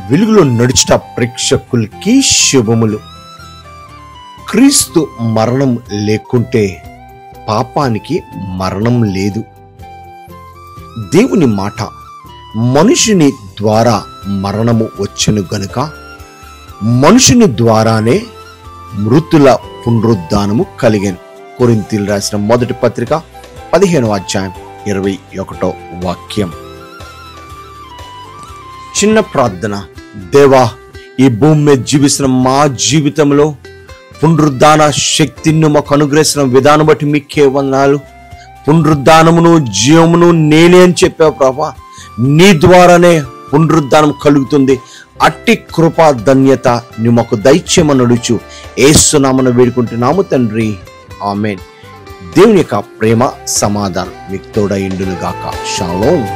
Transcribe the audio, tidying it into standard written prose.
వెలుగులో నడుచుట ప్రేక్షకులకి శుభములు. క్రీస్తు మరణం లేకుంటే పాపానికి మరణం లేదు. దేవుని మాట, మనుషుని ద్వారా మరణము వచ్చెను గనుక మనుషుని ద్వారానే మృతుల పునరుద్ధానము కలిగెను. కొరింథీయులు రాసిన మొదటి పత్రిక 15వ అధ్యాయం 21వ వాక్యం. చిన్న ప్రార్థన. దేవా, ఈ భూమి మీద జీవిస్తున్న మా జీవితంలో పునరుద్ధాన శక్తిని మాకు అనుగ్రహించిన విధానం బట్టి మీకే వందనాలు. పునరుద్ధానమును జీవమును నేనే అని చెప్పావు ప్రభా. నీ ద్వారానే పునరుద్ధానం కలుగుతుంది. అట్టి కృపా ధన్యత నీ మాకు దయచేయమని అడుగుచు యేసు నామమున వేడుకుంటున్నాము తండ్రి, ఆమేన్. దేవుని యొక్క ప్రేమ సమాధానం మీకు తోడైండును గాక. షాలోమ్.